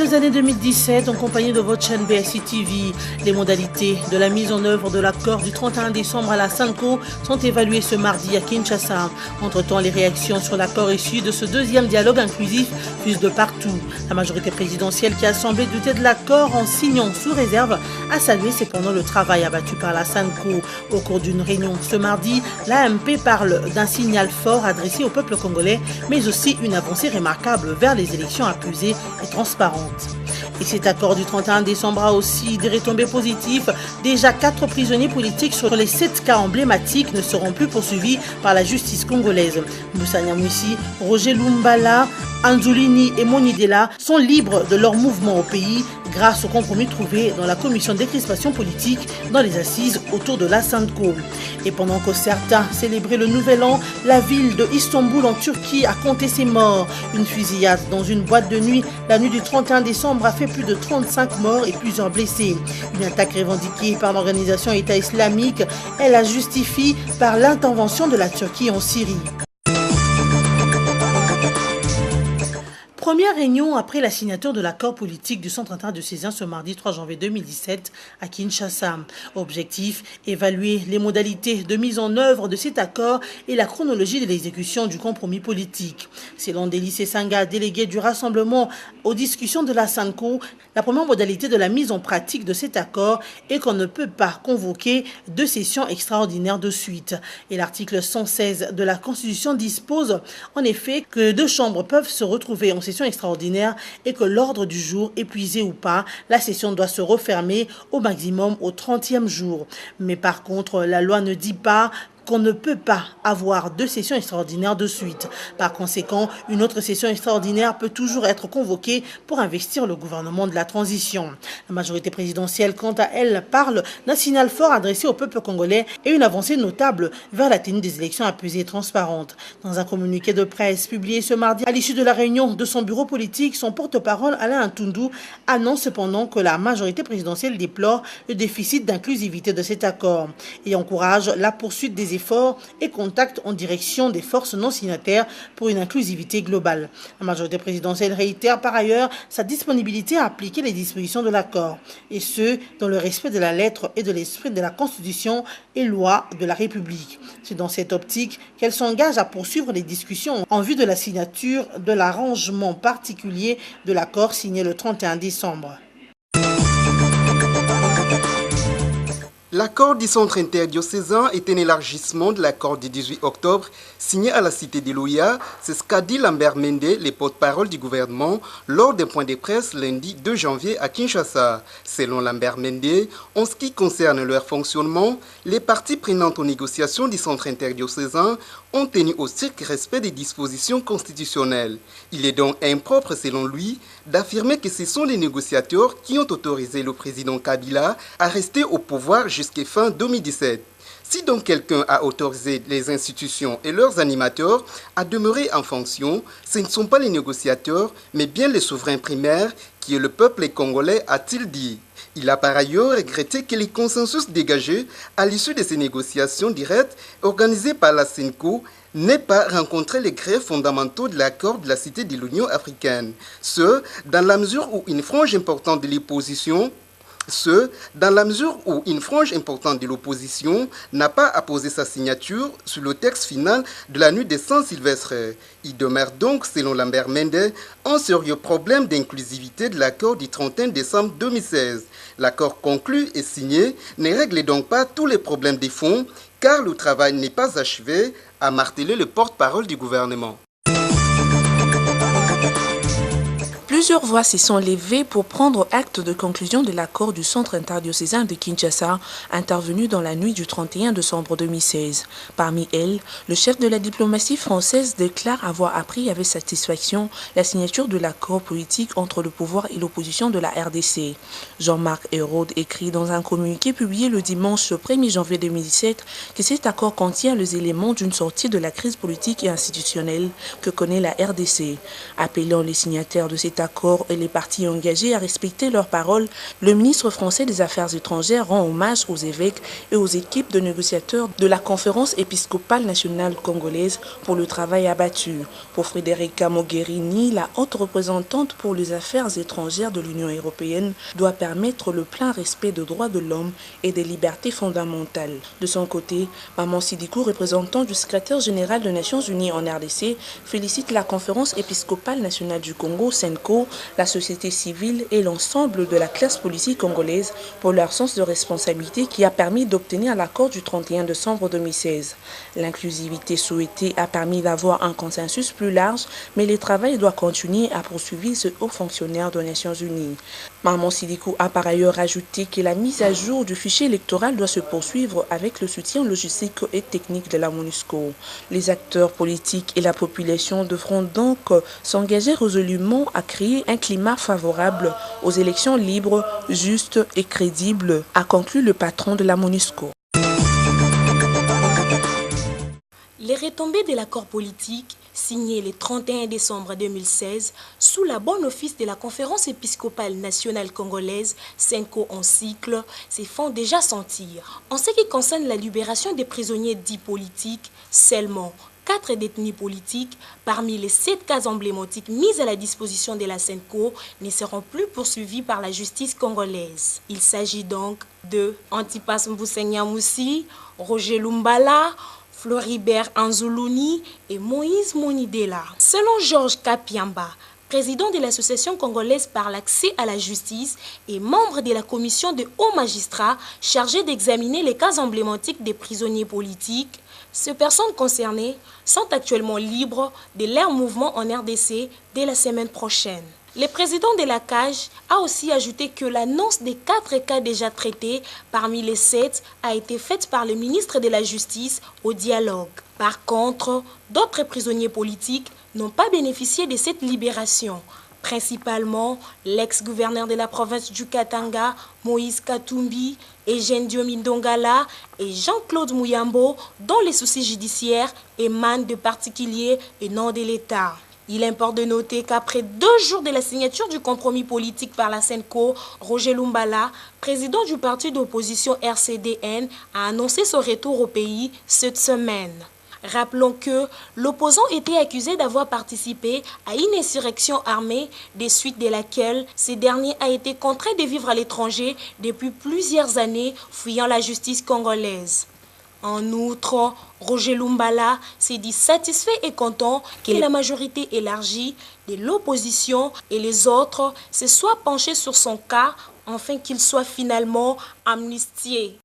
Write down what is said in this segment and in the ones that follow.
Joyeuses années 2017 en compagnie de votre chaîne BSI TV. Les modalités de la mise en œuvre de l'accord du 31 décembre à la SANCO sont évaluées ce mardi à Kinshasa. Entre-temps, les réactions sur l'accord issu de ce deuxième dialogue inclusif fusent de partout. La majorité présidentielle qui a semblé douter de l'accord en signant sous réserve a salué cependant le travail abattu par la SANCO. Au cours d'une réunion ce mardi, l'AMP parle d'un signal fort adressé au peuple congolais, mais aussi une avancée remarquable vers les élections apaisées et transparentes. Et cet accord du 31 décembre a aussi des retombées positives. Déjà 4 prisonniers politiques sur les 7 cas emblématiques ne seront plus poursuivis par la justice congolaise. Moussa Nyamwisi, Roger Lumbala, Anzulini et Monidela sont libres de leur mouvement au pays grâce au compromis trouvé dans la commission décrispation politique dans les assises autour de la SANCO. Et pendant que certains célébraient le nouvel an, la ville de Istanbul en Turquie a compté ses morts. Une fusillade dans une boîte de nuit la nuit du 31 décembre a fait plus de 35 morts et plusieurs blessés. Une attaque revendiquée par l'organisation État islamique, elle la justifie par l'intervention de la Turquie en Syrie. Première réunion après la signature de l'accord politique du Centre interdiocésain ce mardi 3 janvier 2017 à Kinshasa. Objectif, évaluer les modalités de mise en œuvre de cet accord et la chronologie de l'exécution du compromis politique. Selon Deli Sanga, délégué du rassemblement aux discussions de la SANCO, la première modalité de la mise en pratique de cet accord est qu'on ne peut pas convoquer 2 sessions extraordinaires de suite. Et l'article 116 de la Constitution dispose en effet que 2 chambres peuvent se retrouver en session extraordinaire et que l'ordre du jour, épuisé ou pas, la session doit se refermer au maximum au 30e jour. Mais par contre, la loi ne dit pas qu'on ne peut pas avoir 2 sessions extraordinaires de suite. Par conséquent, une autre session extraordinaire peut toujours être convoquée pour investir le gouvernement de la transition. La majorité présidentielle, quant à elle, parle d'un signal fort adressé au peuple congolais et une avancée notable vers la tenue des élections apaisées et transparentes. Dans un communiqué de presse publié ce mardi, à l'issue de la réunion de son bureau politique, son porte-parole Alain Ntundu annonce cependant que la majorité présidentielle déplore le déficit d'inclusivité de cet accord et encourage la poursuite des efforts et contacts en direction des forces non signataires pour une inclusivité globale. La majorité présidentielle réitère par ailleurs sa disponibilité à appliquer les dispositions de l'accord, et ce, dans le respect de la lettre et de l'esprit de la Constitution et loi de la République. C'est dans cette optique qu'elle s'engage à poursuivre les discussions en vue de la signature de l'arrangement particulier de l'accord signé le 31 décembre. L'accord du centre interdiocésain est un élargissement de l'accord du 18 octobre signé à la cité de Loya. C'est ce qu'a dit Lambert Mende, le porte-parole du gouvernement, lors d'un point de presse lundi 2 janvier à Kinshasa. Selon Lambert Mende, en ce qui concerne leur fonctionnement, les parties prenantes aux négociations du centre interdiocésain ont tenu au strict respect des dispositions constitutionnelles. Il est donc impropre, selon lui, d'affirmer que ce sont les négociateurs qui ont autorisé le président Kabila à rester au pouvoir jusqu'à fin 2017. Si donc quelqu'un a autorisé les institutions et leurs animateurs à demeurer en fonction, ce ne sont pas les négociateurs, mais bien les souverains primaires qui est le peuple congolais, a-t-il dit. Il a par ailleurs regretté que les consensus dégagés à l'issue de ces négociations directes organisées par la SANCO n'ait pas rencontré les greffes fondamentaux de l'accord de la Cité de l'Union africaine. Ce, dans la mesure où une frange importante de l'opposition n'a pas apposé sa signature sur le texte final de la nuit de Saint-Sylvestre. Il demeure donc, selon Lambert Mende, un sérieux problème d'inclusivité de l'accord du 31 décembre 2016. L'accord conclu et signé ne règle donc pas tous les problèmes des fonds, car le travail n'est pas achevé, a martelé le porte-parole du gouvernement. Plusieurs voix se sont levées pour prendre acte de conclusion de l'accord du Centre interdiocésain de Kinshasa, intervenu dans la nuit du 31 décembre 2016. Parmi elles, le chef de la diplomatie française déclare avoir appris avec satisfaction la signature de l'accord politique entre le pouvoir et l'opposition de la RDC. Jean-Marc Hérode écrit dans un communiqué publié le dimanche 1er janvier 2017 que cet accord contient les éléments d'une sortie de la crise politique et institutionnelle que connaît la RDC. Appelant les signataires de cet accord l'accord et les parties engagées à respecter leurs paroles, le ministre français des Affaires étrangères rend hommage aux évêques et aux équipes de négociateurs de la conférence épiscopale nationale congolaise pour le travail abattu. Pour Federica Mogherini, la haute représentante pour les affaires étrangères de l'Union européenne doit permettre le plein respect des droits de l'homme et des libertés fondamentales. De son côté, Maman Sidikou, représentant du secrétaire général des Nations Unies en RDC, félicite la conférence épiscopale nationale du Congo, SENCO, la société civile et l'ensemble de la classe politique congolaise pour leur sens de responsabilité qui a permis d'obtenir l'accord du 31 décembre 2016. L'inclusivité souhaitée a permis d'avoir un consensus plus large, mais le travail doit continuer à poursuivre ce haut fonctionnaire des Nations Unies. Maman Sidikou a par ailleurs ajouté que la mise à jour du fichier électoral doit se poursuivre avec le soutien logistique et technique de la MONUSCO. Les acteurs politiques et la population devront donc s'engager résolument à créer un climat favorable aux élections libres, justes et crédibles, a conclu le patron de la MONUSCO. Les retombées de l'accord politique signé le 31 décembre 2016 sous la bonne office de la conférence épiscopale nationale congolaise, SENCO en cycle, se font déjà sentir. En ce qui concerne la libération des prisonniers dits politiques, seulement 4 détenus politiques, parmi les 7 cas emblématiques mis à la disposition de la SENCO, ne seront plus poursuivis par la justice congolaise. Il s'agit donc de Antipas Mbusenya Moussi, Roger Lumbala, Floribert Anzoulouni et Moïse Monidela. Selon Georges Kapiamba, président de l'association congolaise par l'accès à la justice et membre de la commission de hauts magistrats chargée d'examiner les cas emblématiques des prisonniers politiques, ces personnes concernées sont actuellement libres de leur mouvement en RDC dès la semaine prochaine. Le président de la CAJ a aussi ajouté que l'annonce des 4 cas déjà traités parmi les 7 a été faite par le ministre de la Justice au dialogue. Par contre, d'autres prisonniers politiques n'ont pas bénéficié de cette libération, principalement l'ex-gouverneur de la province du Katanga, Moïse Katumbi, Eugène Diomi Ndongala et Jean-Claude Mouyambo, dont les soucis judiciaires émanent de particuliers et non de l'État. Il importe de noter qu'après 2 jours de la signature du compromis politique par la SENCO, Roger Lumbala, président du parti d'opposition RCDN, a annoncé son retour au pays cette semaine. Rappelons que l'opposant était accusé d'avoir participé à une insurrection armée, des suites de laquelle ce dernier a été contraint de vivre à l'étranger depuis plusieurs années, fuyant la justice congolaise. En outre, Roger Lumbala s'est dit satisfait et content que la majorité élargie de l'opposition et les autres se soient penchés sur son cas afin qu'il soit finalement amnistié.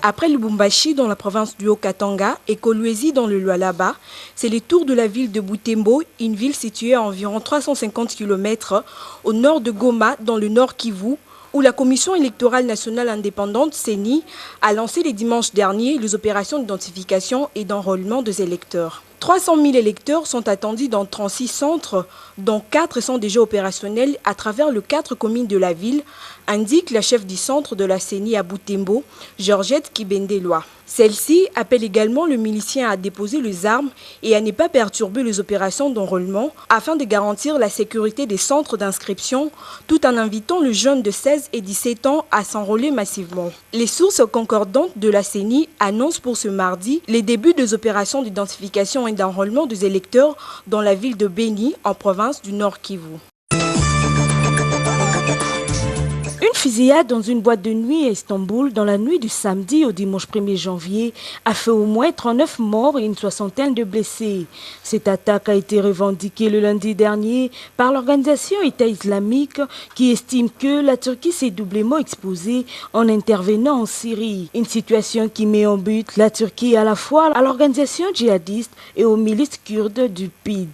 Après Lubumbashi dans la province du Haut-Katanga et Kolwezi dans le Lualaba, c'est le tour de la ville de Butembo, une ville située à environ 350 km au nord de Goma dans le nord Kivu, où la Commission électorale nationale indépendante, CENI, a lancé les dimanches derniers les opérations d'identification et d'enrôlement des électeurs. 300 000 électeurs sont attendus dans 36 centres, dont 4 sont déjà opérationnels à travers les 4 communes de la ville, indique la chef du centre de la CENI à Butembo, Georgette Kibendeloa. Celle-ci appelle également le milicien à déposer les armes et à ne pas perturber les opérations d'enrôlement afin de garantir la sécurité des centres d'inscription tout en invitant les jeunes de 16 et 17 ans à s'enrôler massivement. Les sources concordantes de la CENI annoncent pour ce mardi les débuts des opérations d'identification et d'enrôlement des électeurs dans la ville de Beni en province du Nord Kivu. Une fusillade dans une boîte de nuit à Istanbul dans la nuit du samedi au dimanche 1er janvier a fait au moins 39 morts et une 60aine de blessés. Cette attaque a été revendiquée le lundi dernier par l'organisation État islamique qui estime que la Turquie s'est doublement exposée en intervenant en Syrie. Une situation qui met en but la Turquie à la fois à l'organisation djihadiste et aux milices kurdes du PID.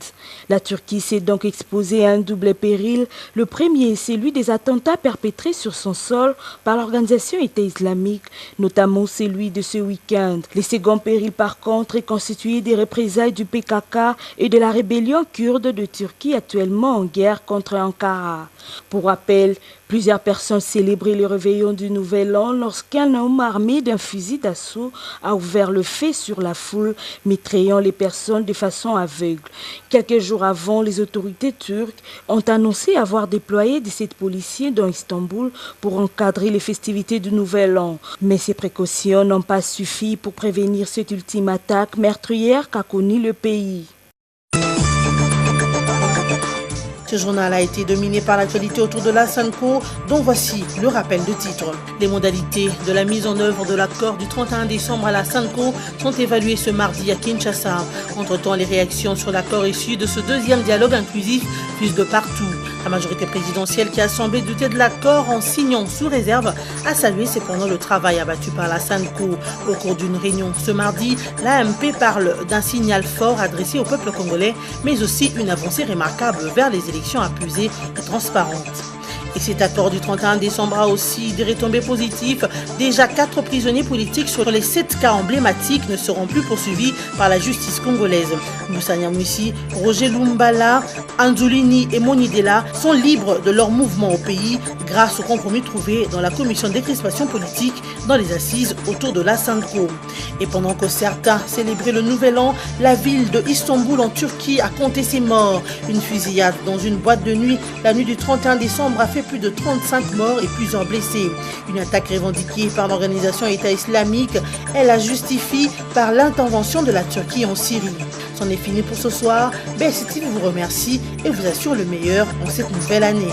La Turquie s'est donc exposée à un double péril. Le premier, celui des attentats perpétrés sur son sol par l'organisation État islamique, notamment celui de ce week-end. Le second péril, par contre, est constitué des représailles du PKK et de la rébellion kurde de Turquie actuellement en guerre contre Ankara. Pour rappel, Plusieurs personnes célébraient le réveillon du Nouvel An lorsqu'un homme armé d'un fusil d'assaut a ouvert le feu sur la foule, mitraillant les personnes de façon aveugle. Quelques jours avant, les autorités turques ont annoncé avoir déployé 17 policiers dans Istanbul pour encadrer les festivités du Nouvel An. Mais ces précautions n'ont pas suffi pour prévenir cette ultime attaque meurtrière qu'a connue le pays. Ce journal a été dominé par l'actualité autour de la SENCO, dont voici le rappel de titre. Les modalités de la mise en œuvre de l'accord du 31 décembre à la SENCO sont évaluées ce mardi à Kinshasa. Entre-temps, les réactions sur l'accord issu de ce deuxième dialogue inclusif fusent de partout. La majorité présidentielle qui a semblé douter de l'accord en signant sous réserve a salué cependant le travail abattu par la SENCO. Au cours d'une réunion ce mardi, l'AMP parle d'un signal fort adressé au peuple congolais, mais aussi une avancée remarquable vers les élections apaisées et transparentes. Et cet accord du 31 décembre a aussi des retombées positives. Déjà 4 prisonniers politiques sur les 7 cas emblématiques ne seront plus poursuivis par la justice congolaise. Moussa Nyamwisi, Roger Lumbala, Anzulini et Monidela sont libres de leur mouvement au pays grâce au compromis trouvé dans la commission décrispation politique dans les assises autour de la SENCO. Et pendant que certains célébraient le Nouvel An, la ville de Istanbul en Turquie a compté ses morts. Une fusillade dans une boîte de nuit la nuit du 31 décembre a fait plus de 35 morts et plusieurs blessés. Une attaque revendiquée par l'organisation État islamique, elle la justifie par l'intervention de la Turquie en Syrie. C'en est fini pour ce soir. BSTV vous remercie et vous assure le meilleur en cette nouvelle année.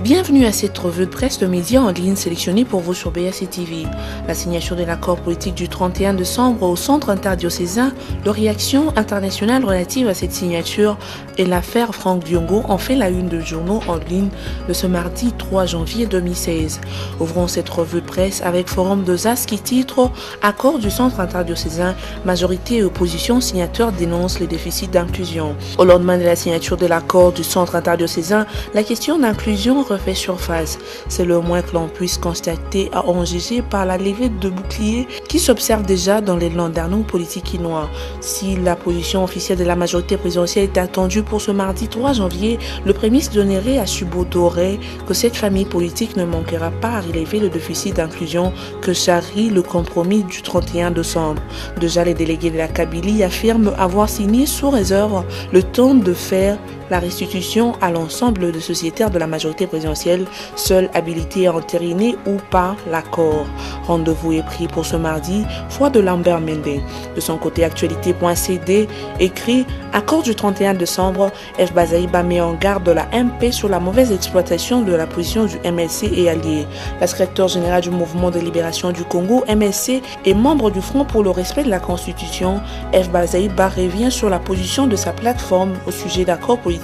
Bienvenue à cette revue de presse de médias en ligne sélectionnée pour vous sur BSTV. La signature de l'accord politique du 31 décembre au centre interdiocésain, la réaction internationale relative à cette signature et l'affaire Franck Diongo ont fait la une de journaux en ligne de ce mardi 3 janvier 2016. Ouvrons cette revue de presse avec Forum de ZAS qui titre « Accord du centre interdiocésain, majorité et opposition signataires dénoncent les déficits d'inclusion ». Au lendemain de la signature de l'accord du centre interdiocésain, la question d'inclusion refait surface. C'est le moins que l'on puisse constater à Angers par la levée de boucliers qui s'observe déjà dans les landerneaux politiques quinois. Si la position officielle de la majorité présidentielle est attendue pour ce mardi 3 janvier, le premier ministre Donéré a subodoré que cette famille politique ne manquera pas à relever le déficit d'inclusion que charrie le compromis du 31 décembre. Déjà, les délégués de la Kabylie affirment avoir signé sous réserve le temps de faire la restitution à l'ensemble des sociétaires de la majorité présidentielle, seuls habilités à entériner ou pas l'accord. Rendez-vous est pris pour ce mardi, foi de Lambert Mende. De son côté, actualité.cd écrit « Accord du 31 décembre, F. Bazaïba met en garde la MP sur la mauvaise exploitation de la position du MLC et alliés. La secrétaire générale du Mouvement de libération du Congo, MLC, et membre du Front pour le respect de la Constitution, F. Bazaïba revient sur la position de sa plateforme au sujet d'accords politiques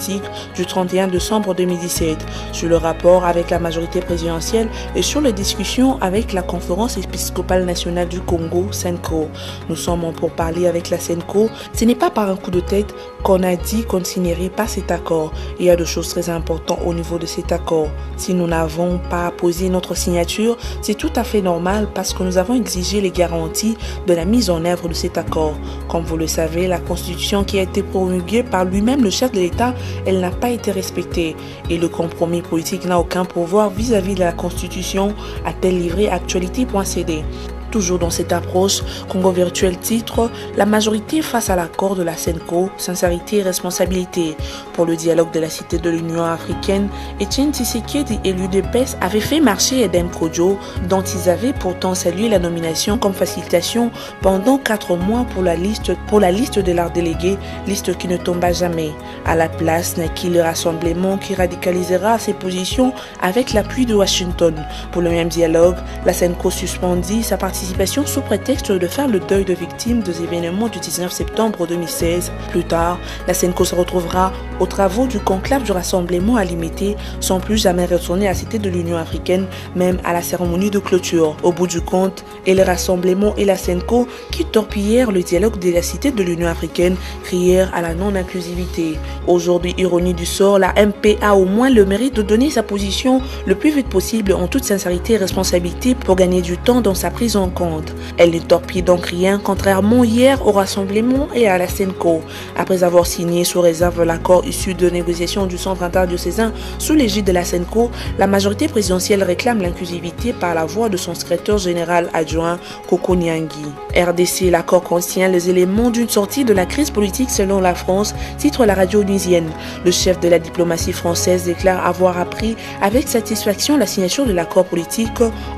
du 31 décembre 2017, sur le rapport avec la majorité présidentielle et sur les discussions avec la conférence épiscopale nationale du Congo, SENCO. Nous sommes en pourparlers avec la SENCO. Ce n'est pas par un coup de tête qu'on a dit qu'on ne signerait pas cet accord. Il y a deux choses très importantes au niveau de cet accord. Si nous n'avons pas posé notre signature, c'est tout à fait normal parce que nous avons exigé les garanties de la mise en œuvre de cet accord. Comme vous le savez, la Constitution qui a été promulguée par lui-même le chef de l'État, elle n'a pas été respectée et le compromis politique n'a aucun pouvoir vis-à-vis de la Constitution, a-t-elle livré actualité.cd. Toujours dans cette approche, Congo Virtuel titre « La majorité face à l'accord de la SENCO, sincérité et responsabilité ». Pour le dialogue de la Cité de l'Union africaine, Etienne Tshisekedi, élu de PES, avait fait marcher Edem Kodjo, dont ils avaient pourtant salué la nomination comme facilitation pendant 4 mois pour la liste de leurs délégués, liste qui ne tomba jamais. À la place, naquit le rassemblement qui radicalisera ses positions avec l'appui de Washington. Pour le même dialogue, la SENCO suspendit sa participation participation sous prétexte de faire le deuil de victimes des événements du 19 septembre 2016. Plus tard, la SENCO se retrouvera aux travaux du conclave du rassemblement à Limité, sans plus jamais retourner à la cité de l'Union africaine, même à la cérémonie de clôture. Au bout du compte, et le rassemblement et la SENCO qui torpillèrent le dialogue de la cité de l'Union africaine, crièrent à la non-inclusivité. Aujourd'hui, ironie du sort, la MP a au moins le mérite de donner sa position le plus vite possible en toute sincérité et responsabilité pour gagner du temps dans sa prise en compte. Elle ne torpille donc rien, contrairement hier au rassemblement et à la SENCO. Après avoir signé sous réserve l'accord issu de négociations du centre interdiocésain sous l'égide de la SENCO, la majorité présidentielle réclame l'inclusivité par la voix de son secrétaire général adjoint Koko Nyangi. RDC, l'accord contient les éléments d'une sortie de la crise politique selon la France, titre la radio onusienne. Le chef de la diplomatie française déclare avoir appris avec satisfaction la signature de l'accord politique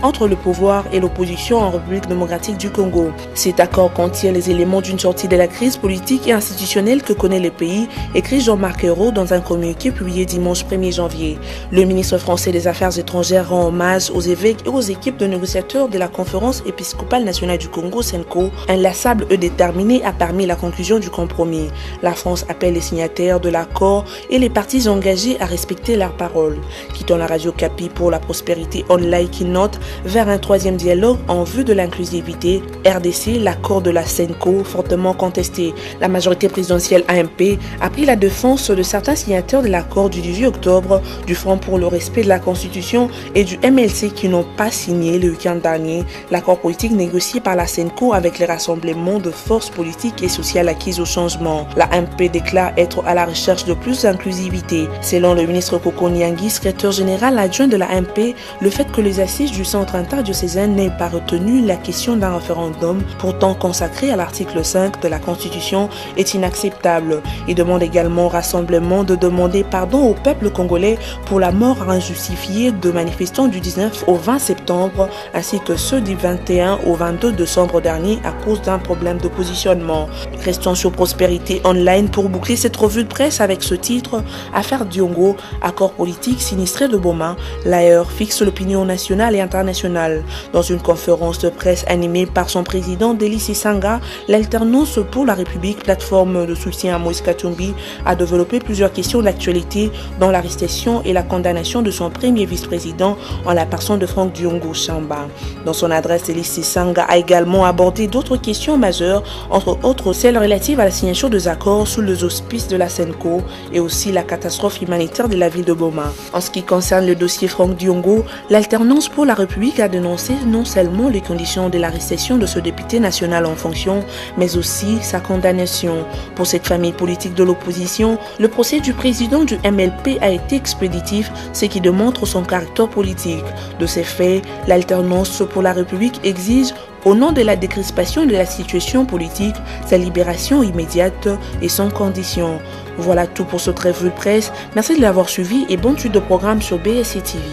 entre le pouvoir et l'opposition en République démocratique du Congo. Cet accord contient les éléments d'une sortie de la crise politique et institutionnelle que connaît le pays, écrit Jean-Marc Ayrault dans un communiqué publié dimanche 1er janvier. Le ministre français des Affaires étrangères rend hommage aux évêques et aux équipes de négociateurs de la Conférence épiscopale nationale du Congo, SENCO. Inlassable et déterminé a permis la conclusion du compromis. La France appelle les signataires de l'accord et les parties engagées à respecter leurs paroles. Quittant la radio Capi pour la prospérité online qui note vers un troisième dialogue en vue de l'inclusivité. RDC, l'accord de la SENCO, fortement contesté. La majorité présidentielle AMP a pris la défense de certains signataires de l'accord du 18 octobre, du Front pour le respect de la Constitution et du MLC qui n'ont pas signé le week-end dernier l'accord politique négocié par la SENCO avec les rassemblements de forces politiques et sociales acquises au changement. La AMP déclare être à la recherche de plus d'inclusivité. Selon le ministre Koko Nyangi, secrétaire général adjoint de la AMP, le fait que les assises du centre interdiocésain n'aient pas retenu la question d'un référendum pourtant consacré à l'article 5 de la Constitution est inacceptable. Il demande également au rassemblement de demander pardon au peuple congolais pour la mort injustifiée de manifestants du 19 au 20 septembre ainsi que ceux du 21 au 22 décembre dernier à cause d'un problème de positionnement. Restons sur Prospérité Online pour boucler cette revue de presse avec ce titre « Affaire Diongo, accord politique sinistré de Boma, l'AER fixe l'opinion nationale et internationale ». Dans une conférence de presse animée par son président Délice Sanga, l'Alternance pour la République, plateforme de soutien à Moïse Katumbi, a développé plusieurs questions d'actualité dont l'arrestation et la condamnation de son premier vice-président en la personne de Franck Diongo Chamba. Dans son adresse, Délice Sanga a également abordé d'autres questions majeures, entre autres celles relatives à la signature des accords sous les auspices de la SENCO et aussi la catastrophe humanitaire de la ville de Boma. En ce qui concerne le dossier Franck Diongo, l'Alternance pour la République a dénoncé non seulement les conditions de l'arrestation de ce député national en fonction, mais aussi sa condamnation. Pour cette famille politique de l'opposition, le procès du président du MLP a été expéditif, ce qui démontre son caractère politique. De ces faits, l'Alternance pour la République exige, au nom de la décrispation de la situation politique, sa libération immédiate et sans condition. Voilà tout pour cette revue de presse. Merci de l'avoir suivi et bonne suite de programme sur BSC TV.